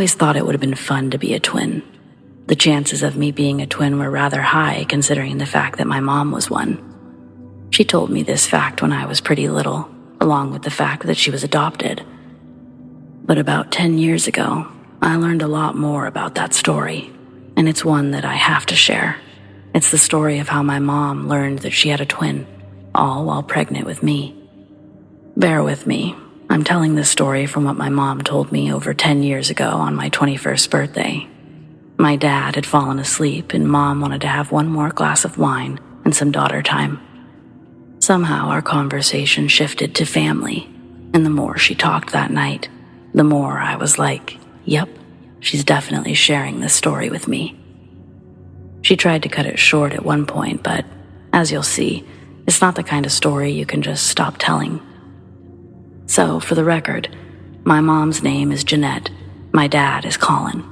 always thought it would have been fun to be a twin. The chances of me being a twin were rather high considering the fact that my mom was one. She told me this fact when I was pretty little, along with the fact that she was adopted. But about 10 years ago, I learned a lot more about that story, and it's one that I have to share. It's the story of how my mom learned that she had a twin, all while pregnant with me. Bear with me. I'm telling this story from what my mom told me over 10 years ago on my 21st birthday. My dad had fallen asleep and Mom wanted to have one more glass of wine and some daughter time. Somehow our conversation shifted to family, and the more she talked that night, the more I was like, yep, she's definitely sharing this story with me. She tried to cut it short at one point, but as you'll see, it's not the kind of story you can just stop telling. So, for the record, my mom's name is Jeanette. My dad is Colin.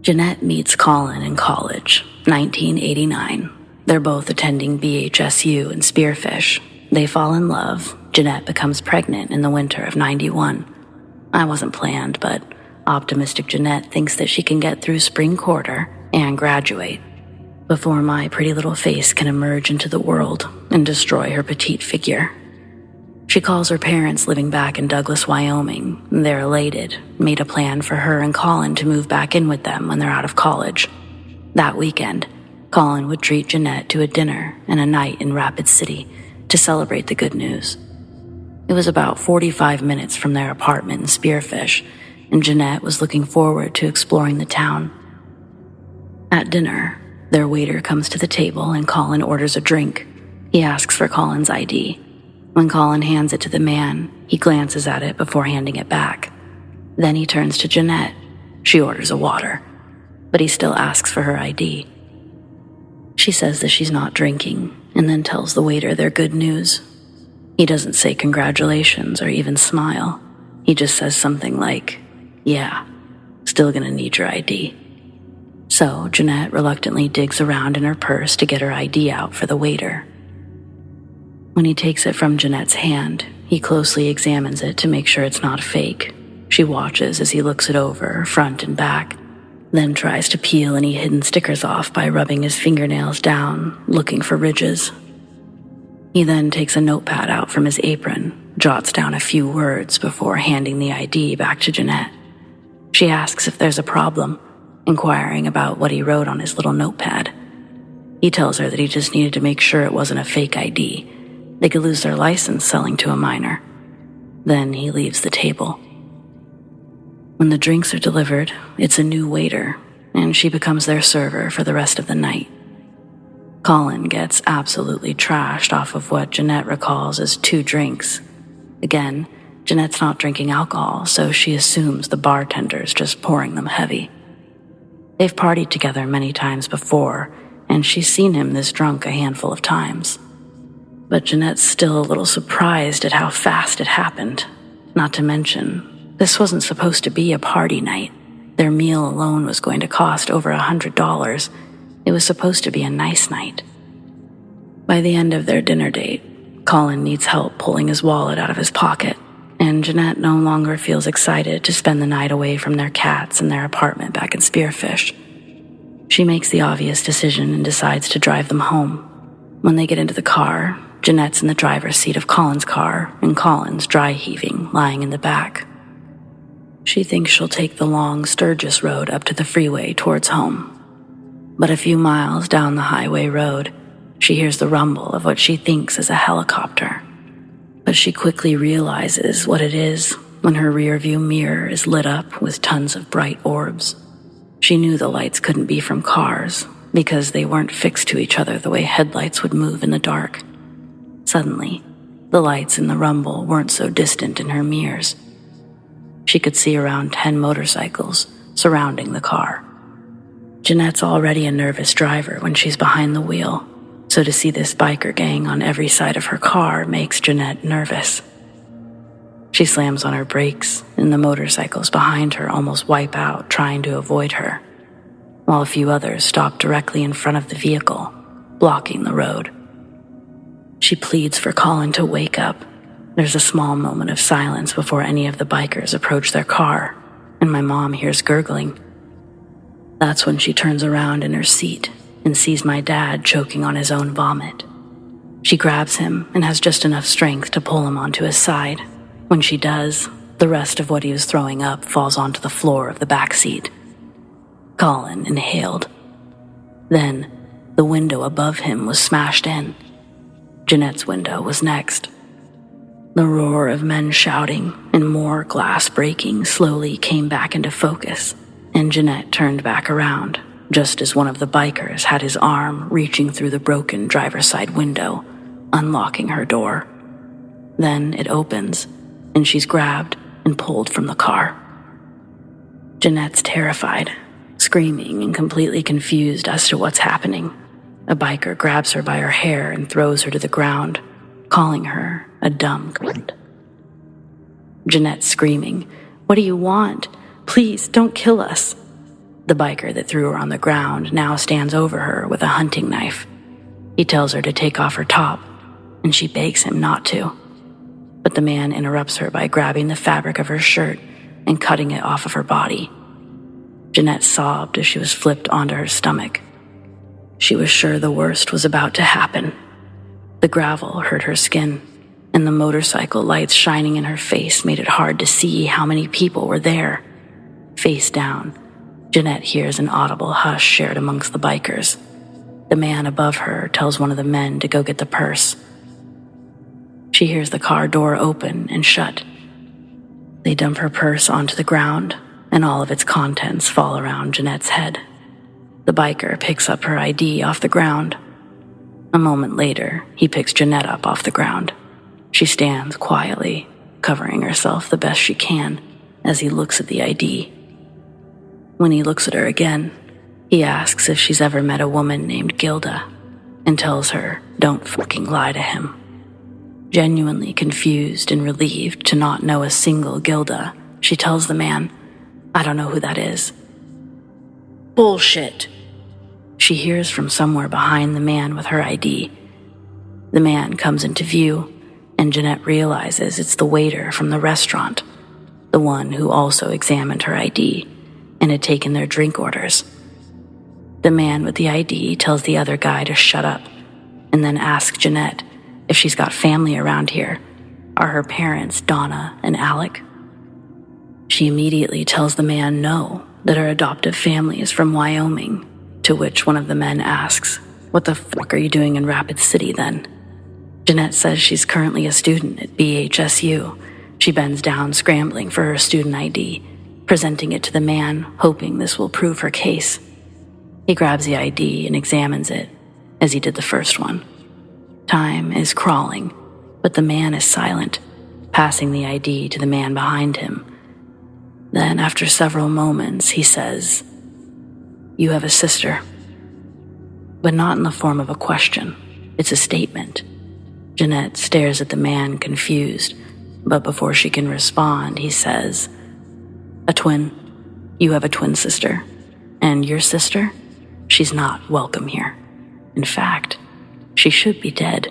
Jeanette meets Colin in college, 1989. They're both attending BHSU in Spearfish. They fall in love. Jeanette becomes pregnant in the winter of 91. I wasn't planned, but optimistic Jeanette thinks that she can get through spring quarter and graduate before my pretty little face can emerge into the world and destroy her petite figure. She calls her parents living back in Douglas, Wyoming. They're elated, made a plan for her and Colin to move back in with them when they're out of college. That weekend, Colin would treat Jeanette to a dinner and a night in Rapid City to celebrate the good news. It was about 45 minutes from their apartment in Spearfish, and Jeanette was looking forward to exploring the town. At dinner, their waiter comes to the table and Colin orders a drink. He asks for Colin's ID. When Colin hands it to the man, he glances at it before handing it back. Then he turns to Jeanette. She orders a water, but he still asks for her ID. She says that she's not drinking, and then tells the waiter their good news. He doesn't say congratulations or even smile. He just says something like, yeah, still gonna need your ID. So Jeanette reluctantly digs around in her purse to get her ID out for the waiter. When he takes it from Jeanette's hand, he closely examines it to make sure it's not fake. She watches as he looks it over, front and back, then tries to peel any hidden stickers off by rubbing his fingernails down, looking for ridges. He then takes a notepad out from his apron, jots down a few words before handing the ID back to Jeanette. She asks if there's a problem, inquiring about what he wrote on his little notepad. He tells her that he just needed to make sure it wasn't a fake ID. They could lose their license selling to a minor. Then he leaves the table. When the drinks are delivered, it's a new waiter, and she becomes their server for the rest of the night. Colin gets absolutely trashed off of what Jeanette recalls as 2 drinks. Again, Jeanette's not drinking alcohol, so she assumes the bartender's just pouring them heavy. They've partied together many times before, and she's seen him this drunk a handful of times. But Jeanette's still a little surprised at how fast it happened. Not to mention, this wasn't supposed to be a party night. Their meal alone was going to cost over $100. It was supposed to be a nice night. By the end of their dinner date, Colin needs help pulling his wallet out of his pocket, and Jeanette no longer feels excited to spend the night away from their cats in their apartment back in Spearfish. She makes the obvious decision and decides to drive them home. When they get into the car, Jeanette's in the driver's seat of Colin's car, and Colin's dry heaving, lying in the back. She thinks she'll take the long Sturgis road up to the freeway towards home. But a few miles down the highway road, she hears the rumble of what she thinks is a helicopter. But she quickly realizes what it is when her rearview mirror is lit up with tons of bright orbs. She knew the lights couldn't be from cars because they weren't fixed to each other the way headlights would move in the dark. Suddenly, the lights in the rumble weren't so distant in her mirrors. She could see around 10 motorcycles surrounding the car. Jeanette's already a nervous driver when she's behind the wheel, so to see this biker gang on every side of her car makes Jeanette nervous. She slams on her brakes, and the motorcycles behind her almost wipe out trying to avoid her, while a few others stop directly in front of the vehicle, blocking the road. She pleads for Colin to wake up. There's a small moment of silence before any of the bikers approach their car, and my mom hears gurgling. That's when she turns around in her seat and sees my dad choking on his own vomit. She grabs him and has just enough strength to pull him onto his side. When she does, the rest of what he was throwing up falls onto the floor of the back seat. Colin inhaled. Then, the window above him was smashed in. Jeanette's window was next. The roar of men shouting and more glass breaking slowly came back into focus, and Jeanette turned back around, just as one of the bikers had his arm reaching through the broken driver's side window, unlocking her door. Then it opens, and she's grabbed and pulled from the car. Jeanette's terrified, screaming and completely confused as to what's happening. A biker grabs her by her hair and throws her to the ground, calling her a dumb cunt. Jeanette's screaming, "What do you want? Please, don't kill us." The biker that threw her on the ground now stands over her with a hunting knife. He tells her to take off her top, and she begs him not to. But the man interrupts her by grabbing the fabric of her shirt and cutting it off of her body. Jeanette sobbed as she was flipped onto her stomach. She was sure the worst was about to happen. The gravel hurt her skin, and the motorcycle lights shining in her face made it hard to see how many people were there. Face down, Jeanette hears an audible hush shared amongst the bikers. The man above her tells one of the men to go get the purse. She hears the car door open and shut. They dump her purse onto the ground, and all of its contents fall around Jeanette's head. The biker picks up her ID off the ground. A moment later, he picks Jeanette up off the ground. She stands quietly, covering herself the best she can, as he looks at the ID. When he looks at her again, he asks if she's ever met a woman named Gilda, and tells her, don't fucking lie to him. Genuinely confused and relieved to not know a single Gilda, she tells the man, "I don't know who that is." "Bullshit," she hears from somewhere behind the man with her ID. The man comes into view, and Jeanette realizes it's the waiter from the restaurant, the one who also examined her ID and had taken their drink orders. The man with the ID tells the other guy to shut up, and then asks Jeanette if she's got family around here. Are her parents Donna and Alec? She immediately tells the man no, that her adoptive family is from Wyoming, to which one of the men asks, "What the fuck are you doing in Rapid City then?" Jeanette says she's currently a student at BHSU. She bends down, scrambling for her student ID, presenting it to the man, hoping this will prove her case. He grabs the ID and examines it, as he did the first one. Time is crawling, but the man is silent, passing the ID to the man behind him. Then, after several moments, he says, "You have a sister." But not in the form of a question. It's a statement. Jeanette stares at the man, confused, but before she can respond, he says, "A twin. You have a twin sister. And your sister? She's not welcome here. In fact, she should be dead."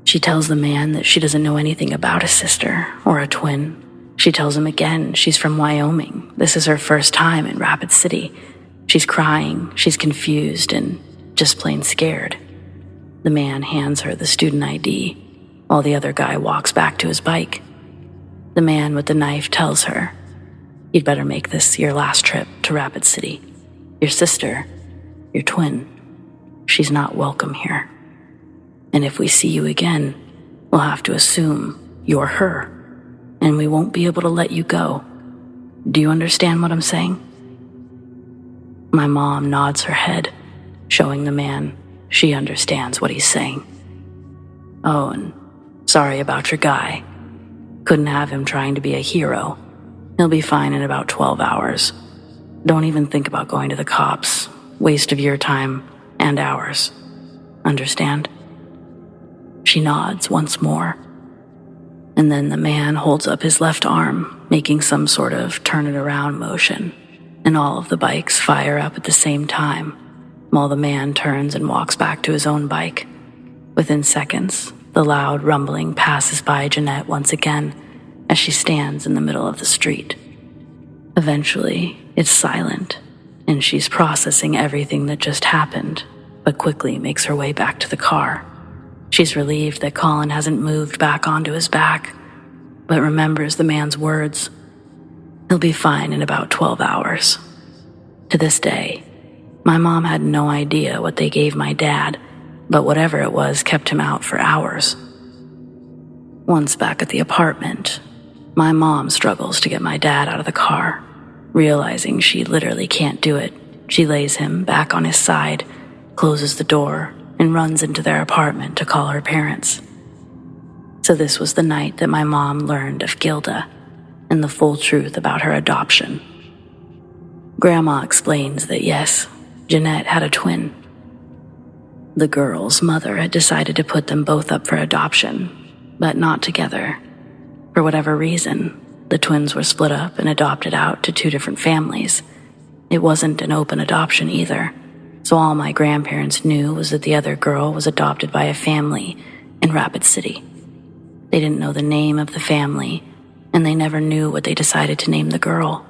She tells the man that she doesn't know anything about a sister or a twin. She tells him again she's from Wyoming. This is her first time in Rapid City. She's crying, she's confused, and just plain scared. The man hands her the student ID, while the other guy walks back to his bike. The man with the knife tells her, "You'd better make this your last trip to Rapid City. Your sister, your twin, she's not welcome here. And if we see you again, we'll have to assume you're her, and we won't be able to let you go. Do you understand what I'm saying?" My mom nods her head, showing the man she understands what he's saying. "Oh, and sorry about your guy. Couldn't have him trying to be a hero. He'll be fine in about 12 hours. Don't even think about going to the cops. Waste of your time and ours. Understand?" She nods once more. And then the man holds up his left arm, making some sort of turn-it-around motion, and all of the bikes fire up at the same time, while the man turns and walks back to his own bike. Within seconds, the loud rumbling passes by Jeanette once again as she stands in the middle of the street. Eventually, it's silent, and she's processing everything that just happened, but quickly makes her way back to the car. She's relieved that Colin hasn't moved back onto his back, but remembers the man's words. He'll be fine in about 12 hours. To this day, my mom had no idea what they gave my dad, but whatever it was kept him out for hours. Once back at the apartment, my mom struggles to get my dad out of the car. Realizing she literally can't do it, she lays him back on his side, closes the door, and runs into their apartment to call her parents. So this was the night that my mom learned of Gilda and the full truth about her adoption. Grandma explains that yes, Jeanette had a twin. The girl's mother had decided to put them both up for adoption, but not together. For whatever reason, the twins were split up and adopted out to 2 different families. It wasn't an open adoption either, so all my grandparents knew was that the other girl was adopted by a family in Rapid City. They didn't know the name of the family, and they never knew what they decided to name the girl.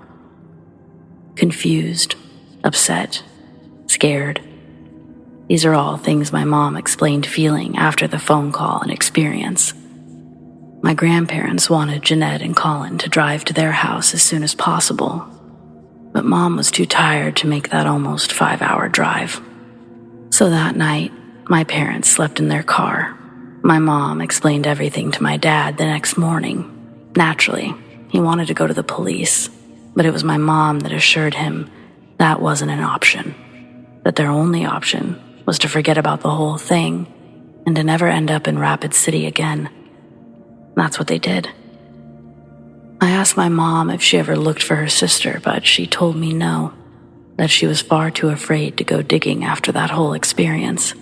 Confused, upset, scared. These are all things my mom explained feeling after the phone call and experience. My grandparents wanted Jeanette and Colin to drive to their house as soon as possible, but Mom was too tired to make that almost 5-hour drive. So that night, my parents slept in their car. My mom explained everything to my dad the next morning. Naturally, he wanted to go to the police, but it was my mom that assured him that wasn't an option, that their only option was to forget about the whole thing and to never end up in Rapid City again. That's what they did. I asked my mom if she ever looked for her sister, but she told me no, that she was far too afraid to go digging after that whole experience,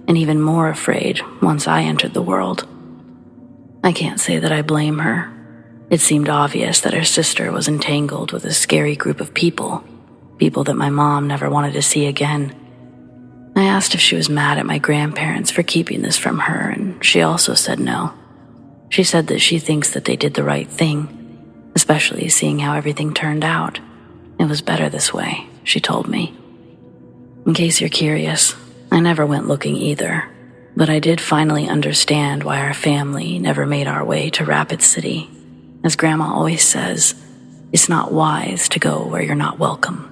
and even more afraid once I entered the world. I can't say that I blame her. It seemed obvious that her sister was entangled with a scary group of people that my mom never wanted to see again. I asked if she was mad at my grandparents for keeping this from her, and she also said no. She said that she thinks that they did the right thing, especially seeing how everything turned out. It was better this way, she told me. In case you're curious, I never went looking either, but I did finally understand why our family never made our way to Rapid City. As Grandma always says, it's not wise to go where you're not welcome.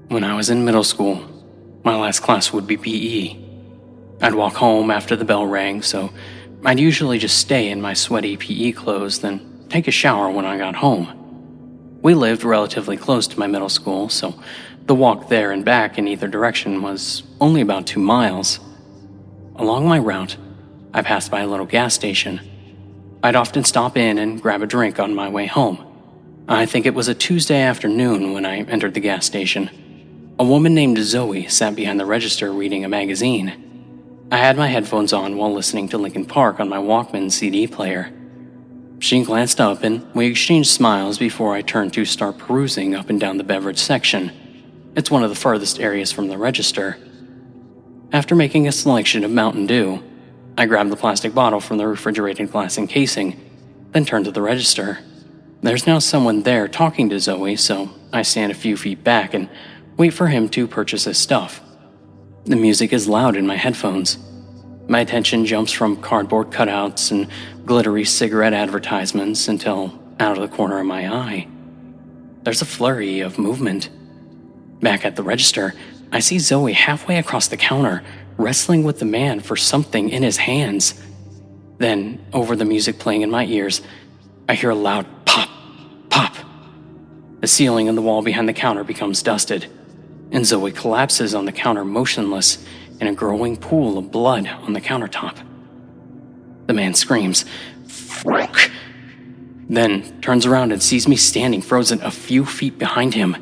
When I was in middle school, my last class would be PE. I'd walk home after the bell rang, so I'd usually just stay in my sweaty PE clothes, then take a shower when I got home. We lived relatively close to my middle school, so the walk there and back in either direction was only about 2 miles. Along my route, I passed by a little gas station. I'd often stop in and grab a drink on my way home. I think it was a Tuesday afternoon when I entered the gas station. A woman named Zoe sat behind the register reading a magazine. I had my headphones on while listening to Linkin Park on my Walkman CD player. She glanced up and we exchanged smiles before I turned to start perusing up and down the beverage section. It's one of the furthest areas from the register. After making a selection of Mountain Dew, I grabbed the plastic bottle from the refrigerated glass encasing, then turned to the register. There's now someone there talking to Zoe, so I stand a few feet back and wait for him to purchase his stuff. The music is loud in my headphones. My attention jumps from cardboard cutouts and glittery cigarette advertisements until, out of the corner of my eye, there's a flurry of movement. Back at the register, I see Zoe halfway across the counter, wrestling with the man for something in his hands. Then, over the music playing in my ears, I hear a loud pop, pop. The ceiling and the wall behind the counter becomes dusted, and Zoe collapses on the counter motionless in a growing pool of blood on the countertop. The man screams, "Fuck!" Then turns around and sees me standing frozen a few feet behind him.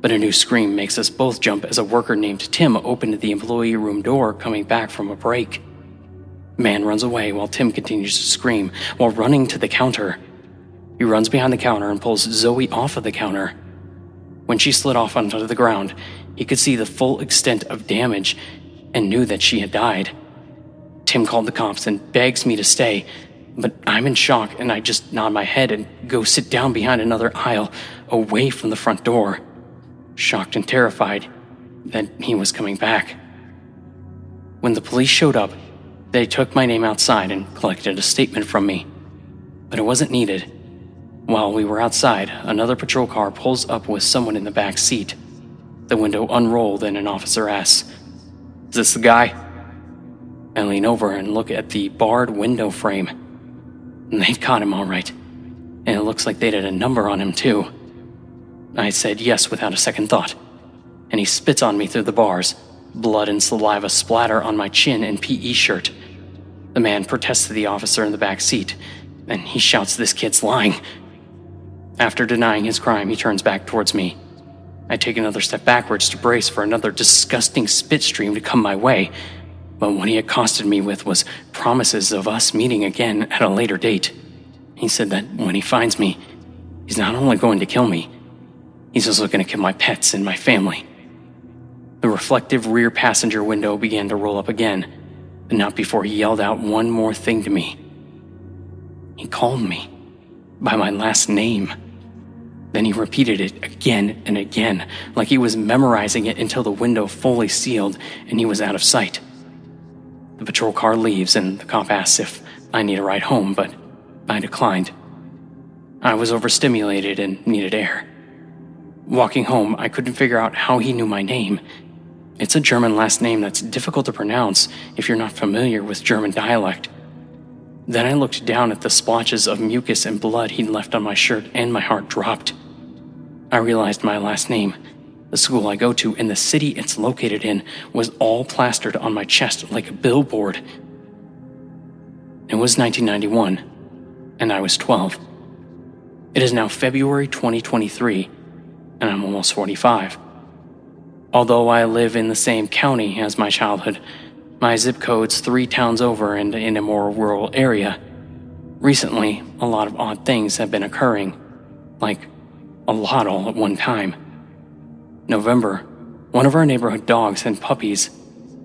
But a new scream makes us both jump as a worker named Tim opened the employee room door coming back from a break. The man runs away while Tim continues to scream while running to the counter. He runs behind the counter and pulls Zoe off of the counter. When she slid off onto the ground, he could see the full extent of damage and knew that she had died. Tim called the cops and begs me to stay, but I'm in shock and I just nod my head and go sit down behind another aisle away from the front door, shocked and terrified that he was coming back. When the police showed up, they took my name outside and collected a statement from me, but it wasn't needed. While we were outside, another patrol car pulls up with someone in the back seat. The window unrolled and an officer asks, "Is this the guy?" I lean over and look at the barred window frame. And they'd caught him all right, and it looks like they'd had a number on him too. I said yes without a second thought, and he spits on me through the bars. Blood and saliva splatter on my chin and PE shirt. The man protests to the officer in the back seat, and he shouts this kid's lying. After denying his crime, he turns back towards me. I take another step backwards to brace for another disgusting spit stream to come my way, but what he accosted me with was promises of us meeting again at a later date. He said that when he finds me, he's not only going to kill me, he's also going to kill my pets and my family. The reflective rear passenger window began to roll up again, but not before he yelled out one more thing to me. He called me by my last name. Then he repeated it again and again, like he was memorizing it until the window fully sealed and he was out of sight. The patrol car leaves and the cop asks if I need a ride home, but I declined. I was overstimulated and needed air. Walking home, I couldn't figure out how he knew my name. It's a German last name that's difficult to pronounce if you're not familiar with German dialect. Then I looked down at the splotches of mucus and blood he'd left on my shirt and my heart dropped. I realized my last name, the school I go to, and the city it's located in was all plastered on my chest like a billboard. It was 1991, and I was 12. It is now February 2023, and I'm almost 45. Although I live in the same county as my childhood, my zip code's 3 towns over and in a more rural area. Recently, a lot of odd things have been occurring, like a lot all at one time. November, one of our neighborhood dogs had puppies.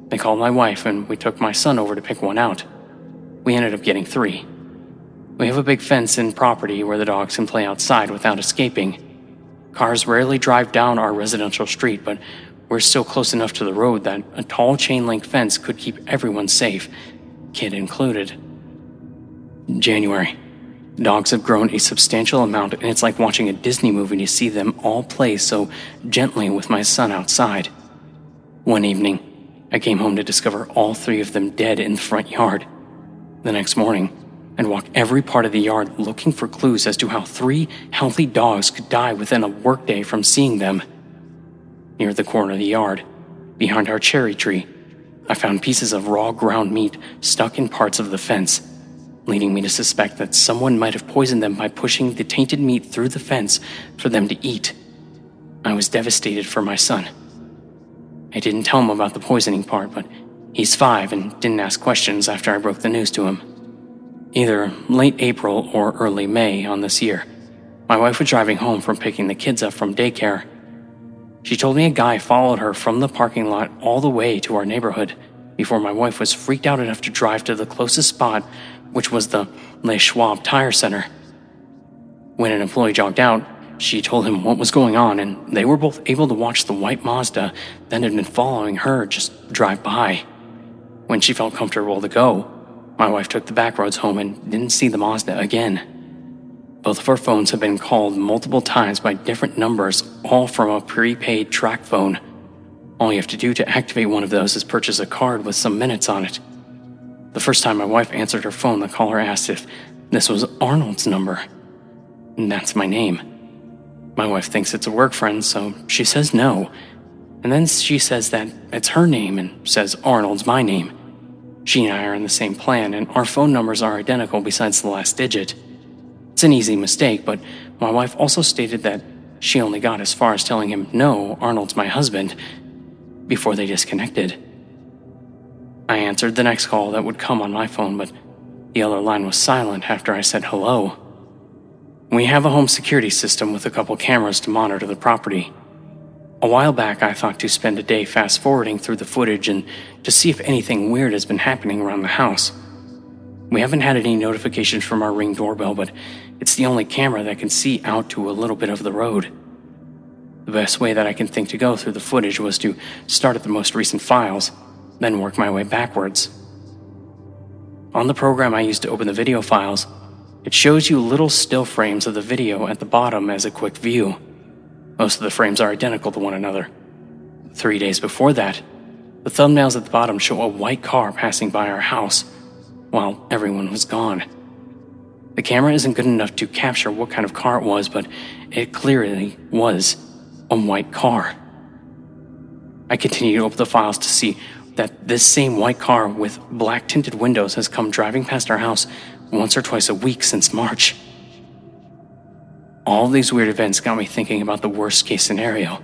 They called my wife and we took my son over to pick one out. We ended up getting 3. We have a big fence and property where the dogs can play outside without escaping. Cars rarely drive down our residential street, but we're still close enough to the road that a tall chain-link fence could keep everyone safe, kid included. January. Dogs have grown a substantial amount, and it's like watching a Disney movie to see them all play so gently with my son outside. One evening, I came home to discover all 3 of them dead in the front yard. The next morning, I'd walk every part of the yard looking for clues as to how 3 healthy dogs could die within a workday from seeing them. Near the corner of the yard, behind our cherry tree, I found pieces of raw ground meat stuck in parts of the fence, leading me to suspect that someone might have poisoned them by pushing the tainted meat through the fence for them to eat. I was devastated for my son. I didn't tell him about the poisoning part, but he's 5 and didn't ask questions after I broke the news to him. Either late April or early May on this year, my wife was driving home from picking the kids up from daycare. She told me a guy followed her from the parking lot all the way to our neighborhood before my wife was freaked out enough to drive to the closest spot, which was the Le Schwab Tire Center. When an employee jogged out, she told him what was going on, and they were both able to watch the white Mazda that had been following her just drive by. When she felt comfortable to go, my wife took the back roads home and didn't see the Mazda again. Both of our phones have been called multiple times by different numbers, all from a prepaid track phone. All you have to do to activate one of those is purchase a card with some minutes on it. The first time my wife answered her phone, the caller asked if this was Arnold's number. And that's my name. My wife thinks it's a work friend, so she says no. And then she says that it's her name and says Arnold's my name. She and I are in the same plan, and our phone numbers are identical besides the last digit. It's an easy mistake, but my wife also stated that she only got as far as telling him, "No, Arnold's my husband," before they disconnected. I answered the next call that would come on my phone, but the other line was silent after I said hello. We have a home security system with a couple cameras to monitor the property. A while back, I thought to spend a day fast-forwarding through the footage and to see if anything weird has been happening around the house. We haven't had any notifications from our Ring doorbell, but it's the only camera that can see out to a little bit of the road. The best way that I can think to go through the footage was to start at the most recent files, then work my way backwards. On the program I used to open the video files, it shows you little still frames of the video at the bottom as a quick view. Most of the frames are identical to one another. 3 days before that, the thumbnails at the bottom show a white car passing by our house while everyone was gone. The camera isn't good enough to capture what kind of car it was, but it clearly was a white car. I continue to open the files to see that this same white car with black tinted windows has come driving past our house once or twice a week since March. All of these weird events got me thinking about the worst case scenario,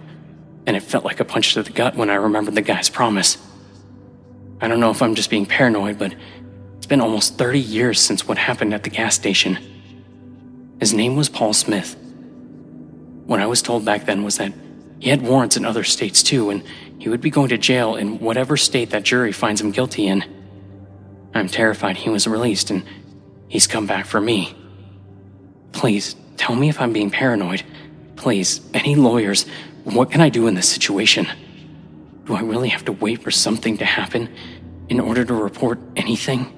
and it felt like a punch to the gut when I remembered the guy's promise. I don't know if I'm just being paranoid, but it's been almost 30 years since what happened at the gas station. His name was Paul Smith. What I was told back then was that he had warrants in other states too, and he would be going to jail in whatever state that jury finds him guilty in. I'm terrified he was released and he's come back for me. Please, tell me if I'm being paranoid. Please, any lawyers, what can I do in this situation? Do I really have to wait for something to happen in order to report anything?